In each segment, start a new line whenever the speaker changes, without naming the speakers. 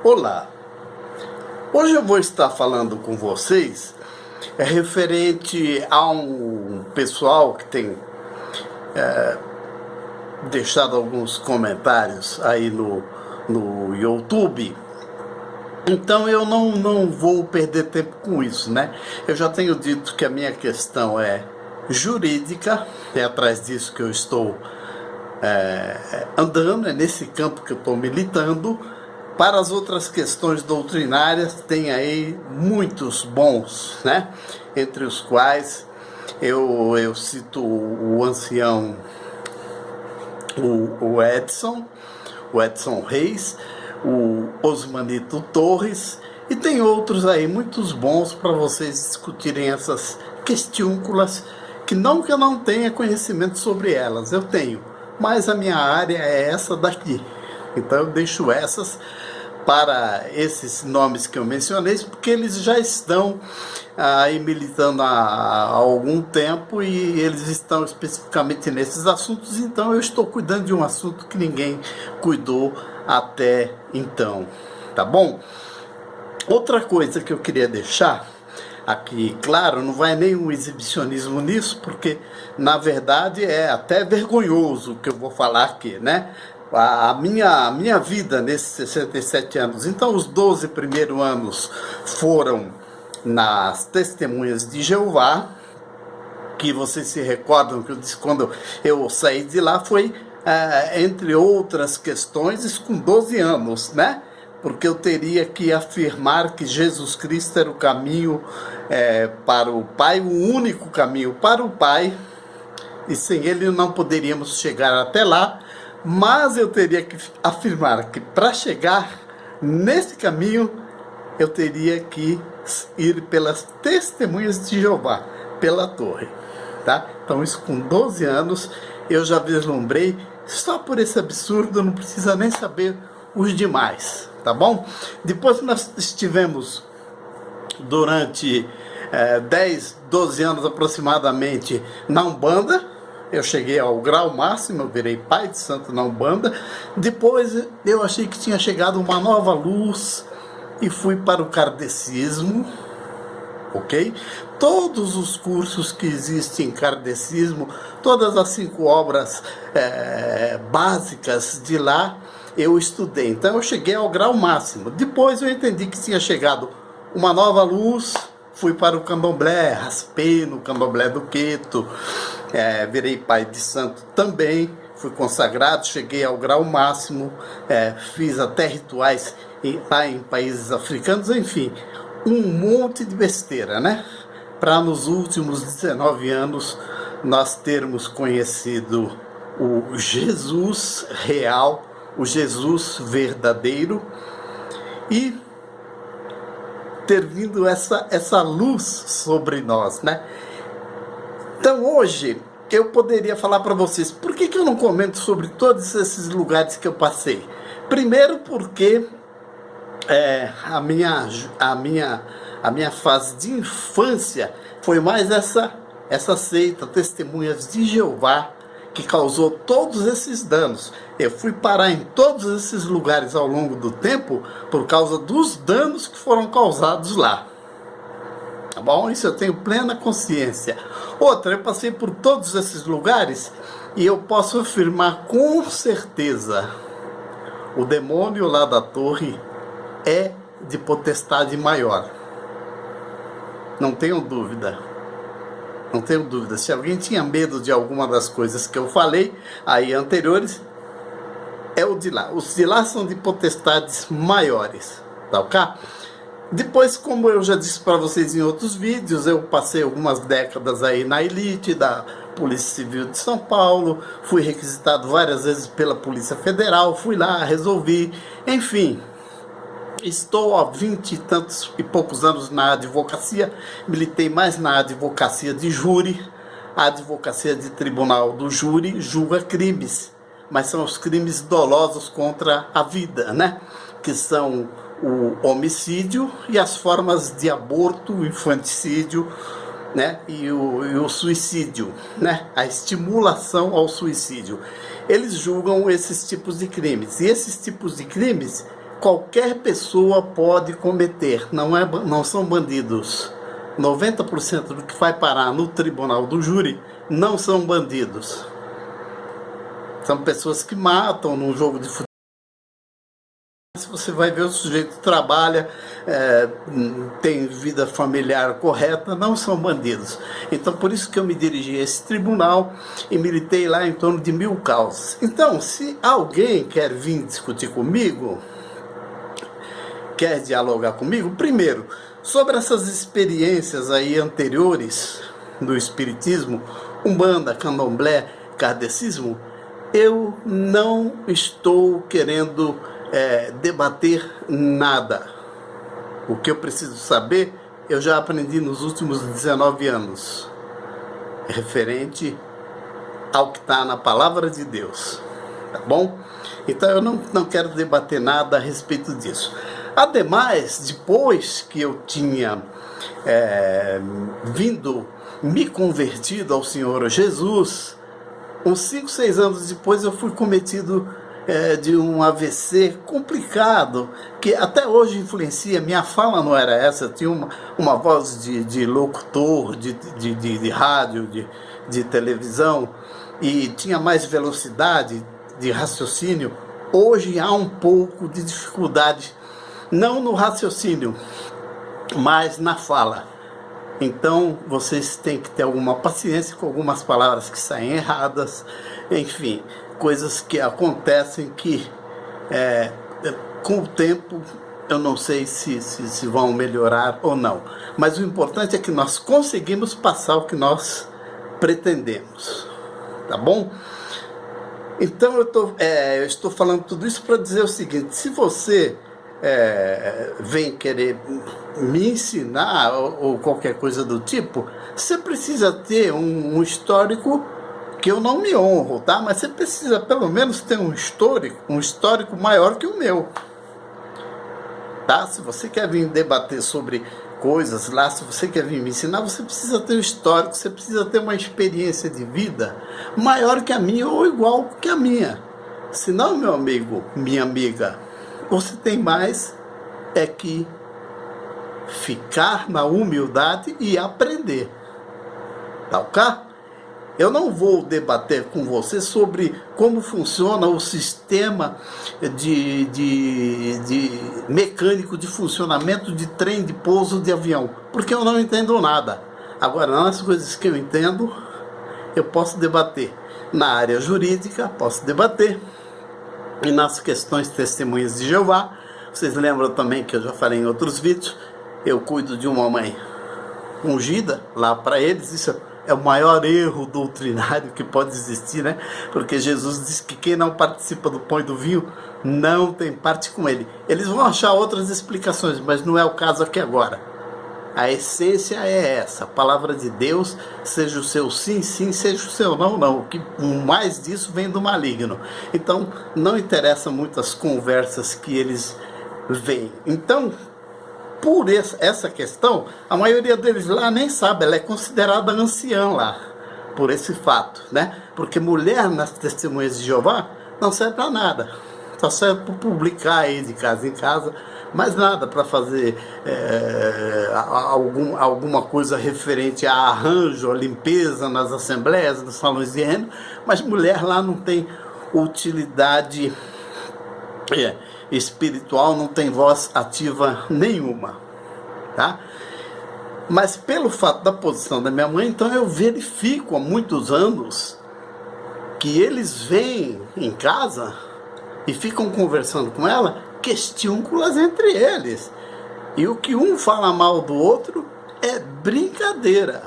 Olá, hoje eu vou estar falando com vocês referente a um pessoal que tem deixado alguns comentários aí no YouTube. Então eu não vou perder tempo com isso, né? Eu já tenho dito que a minha questão é jurídica, é atrás disso que eu estou andando, é nesse campo que eu estou militando. Para as outras questões doutrinárias, tem aí muitos bons, né? Entre os quais eu cito o ancião, o Edson Reis, o Osmanito Torres, e tem outros aí, muitos bons, para vocês discutirem essas questiúnculas, que eu não tenha conhecimento sobre elas, eu tenho, mas a minha área é essa daqui. Então eu deixo essas para esses nomes que eu mencionei, porque eles já estão aí militando há algum tempo e eles estão especificamente nesses assuntos, então eu estou cuidando de um assunto que ninguém cuidou até então, tá bom? Outra coisa que eu queria deixar aqui, claro, não vai nenhum exibicionismo nisso, porque na verdade é até vergonhoso o que eu vou falar aqui, né? A minha vida nesses 67 anos, então os 12 primeiros anos foram nas Testemunhas de Jeová, que vocês se recordam que eu disse quando eu saí de lá foi, entre outras questões, isso com 12 anos, né? Porque eu teria que afirmar que Jesus Cristo era o caminho para o Pai, o único caminho para o Pai, e sem ele não poderíamos chegar até lá. Mas eu teria que afirmar que para chegar nesse caminho, eu teria que ir pelas Testemunhas de Jeová, pela torre, tá? Então isso com 12 anos, eu já vislumbrei, só por esse absurdo, não precisa nem saber os demais, tá bom? Depois nós estivemos durante 10, 12 anos aproximadamente na Umbanda. Eu cheguei ao grau máximo, eu virei pai de santo na Umbanda. Depois eu achei que tinha chegado uma nova luz e fui para o kardecismo, ok? Todos os cursos que existem em kardecismo, todas as 5 obras básicas de lá, eu estudei. Então eu cheguei ao grau máximo. Depois eu entendi que tinha chegado uma nova luz, fui para o candomblé, raspei no candomblé do Queto, virei pai de santo também, fui consagrado, cheguei ao grau máximo, fiz até rituais lá em países africanos, enfim, um monte de besteira, né? Para nos últimos 19 anos nós termos conhecido o Jesus real, o Jesus verdadeiro, e ter vindo essa luz sobre nós, né? Então hoje eu poderia falar para vocês, por que eu não comento sobre todos esses lugares que eu passei? Primeiro porque a minha fase de infância foi mais essa seita, Testemunhas de Jeová, que causou todos esses danos. Eu fui parar em todos esses lugares ao longo do tempo por causa dos danos que foram causados lá. Tá bom? Isso eu tenho plena consciência. Outra, eu passei por todos esses lugares e eu posso afirmar com certeza, o demônio lá da torre é de potestade maior. Não tenho dúvida. Não tenho dúvida. Se alguém tinha medo de alguma das coisas que eu falei aí anteriores, é o de lá. Os de lá são de potestades maiores, tá ok? Depois, como eu já disse para vocês em outros vídeos, eu passei algumas décadas aí na elite da Polícia Civil de São Paulo, fui requisitado várias vezes pela Polícia Federal, fui lá, resolvi, enfim. Estou há 20 e tantos e poucos anos na advocacia, militei mais na advocacia de júri. A advocacia de tribunal do júri julga crimes, mas são os crimes dolosos contra a vida, né? Que são o homicídio e as formas de aborto, o infanticídio, né? E o suicídio, né? A estimulação ao suicídio. Eles julgam esses tipos de crimes, e esses tipos de crimes qualquer pessoa pode cometer, não são bandidos. 90% do que vai parar no tribunal do júri não são bandidos. São pessoas que matam num jogo de futebol. Se você vai ver, o sujeito trabalha, tem vida familiar correta, não são bandidos. Então, por isso que eu me dirigi a esse tribunal e militei lá em torno de 1000 causas. Então, se alguém quer vir discutir comigo, quer dialogar comigo, primeiro, sobre essas experiências aí anteriores do espiritismo, umbanda, candomblé, kardecismo, eu não estou querendo debater nada. O que eu preciso saber, eu já aprendi nos últimos 19 anos, referente ao que está na palavra de Deus, tá bom? Então eu não quero debater nada a respeito disso. Ademais, depois que eu tinha me convertido ao Senhor Jesus, uns 5, 6 anos depois eu fui cometido de um AVC complicado, que até hoje influencia. Minha fala não era essa, eu tinha uma voz de locutor, de rádio, de televisão, e tinha mais velocidade de raciocínio. Hoje há um pouco de dificuldade, não no raciocínio, mas na fala. Então vocês têm que ter alguma paciência com algumas palavras que saem erradas, enfim, coisas que acontecem que com o tempo eu não sei se vão melhorar ou não, mas o importante é que nós conseguimos passar o que nós pretendemos, tá bom? Então eu estou falando tudo isso para dizer o seguinte: se você vem querer me ensinar ou qualquer coisa do tipo, você precisa ter um histórico, que eu não me honro, tá? Mas você precisa pelo menos ter um histórico maior que o meu, tá? Se você quer vir debater sobre coisas lá, se você quer vir me ensinar, você precisa ter um histórico, você precisa ter uma experiência de vida maior que a minha ou igual que a minha. Senão, meu amigo, minha amiga, você tem mais que ficar na humildade e aprender, tá ok? Eu não vou debater com você sobre como funciona o sistema de mecânico de funcionamento de trem de pouso de avião, porque eu não entendo nada. Agora, nas coisas que eu entendo, eu posso debater. Na área jurídica, posso debater. E nas questões testemunhas de Jeová, vocês lembram também que eu já falei em outros vídeos, eu cuido de uma mãe ungida lá para eles. Isso é o maior erro doutrinário que pode existir, né? Porque Jesus disse que quem não participa do pão e do vinho não tem parte com ele. Eles vão achar outras explicações, mas não é o caso aqui agora. A essência é essa: a palavra de Deus, seja o seu sim, sim, seja o seu não, não. O que mais disso vem do maligno. Então, não interessa muitas conversas que eles veem. Então, por essa questão, a maioria deles lá nem sabe, ela é considerada anciã lá, por esse fato, né? Porque mulher nas testemunhas de Jeová não serve para nada, só serve para publicar aí de casa em casa, mas nada para fazer alguma coisa referente a arranjo, a limpeza nas assembleias, nos salões de reino. Mas mulher lá não tem utilidade espiritual, não tem voz ativa nenhuma, tá? Mas pelo fato da posição da minha mãe, então eu verifico há muitos anos que eles vêm em casa e ficam conversando com ela, questiúnculas entre eles, e o que um fala mal do outro é brincadeira.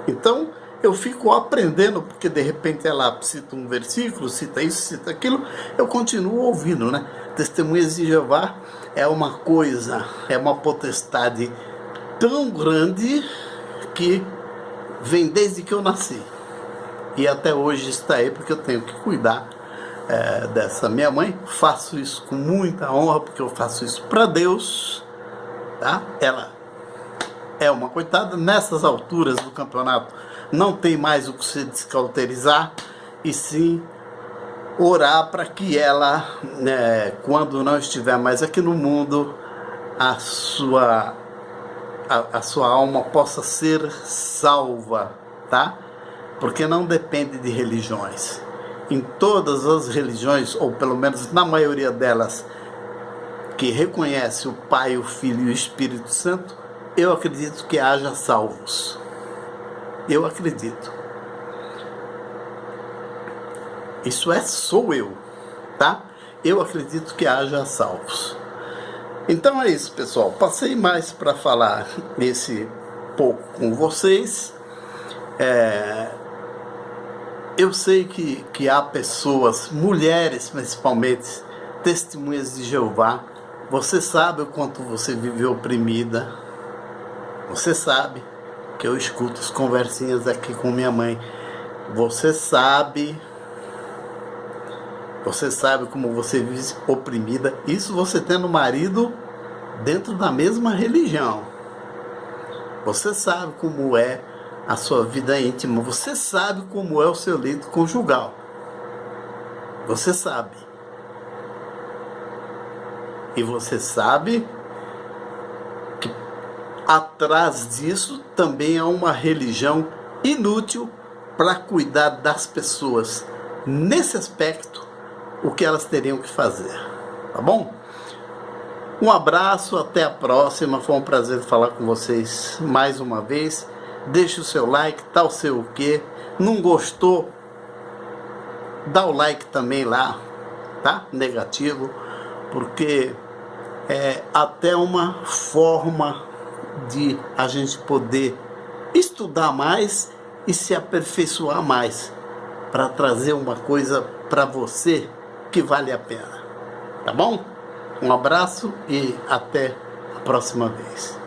Então eu fico aprendendo, porque de repente ela cita um versículo, cita isso, cita aquilo, eu continuo ouvindo, né? Testemunhas de Jeová é uma coisa, é uma potestade tão grande que vem desde que eu nasci e até hoje está aí, porque eu tenho que cuidar dessa minha mãe. Faço isso com muita honra, porque eu faço isso para Deus, tá? Ela é uma coitada. Nessas alturas do campeonato não tem mais o que se descauterizar, e sim orar para que ela, né, quando não estiver mais aqui no mundo, a sua alma possa ser salva, tá? Porque não depende de religiões. Em todas as religiões, ou pelo menos na maioria delas, que reconhece o Pai, o Filho e o Espírito Santo, eu acredito que haja salvos. Eu acredito. Isso sou eu, tá? Eu acredito que haja salvos. Então é isso, pessoal. Passei mais para falar esse pouco com vocês. Eu sei que há pessoas, mulheres principalmente, testemunhas de Jeová. Você sabe o quanto você viveu oprimida. Você sabe que eu escuto as conversinhas aqui com minha mãe. Você sabe como você vive oprimida. Isso você tendo marido dentro da mesma religião. Você sabe como é a sua vida íntima. Você sabe como é o seu leito conjugal. Você sabe. E você sabe que atrás disso também há uma religião inútil para cuidar das pessoas. Nesse aspecto, o que elas teriam que fazer, tá bom? Um abraço, até a próxima. Foi um prazer falar com vocês mais uma vez. Deixe o seu like, tá o seu o quê? Não gostou? Dá o like também lá, tá? Negativo, porque é até uma forma de a gente poder estudar mais e se aperfeiçoar mais para trazer uma coisa para você que vale a pena, tá bom? Um abraço e até a próxima vez.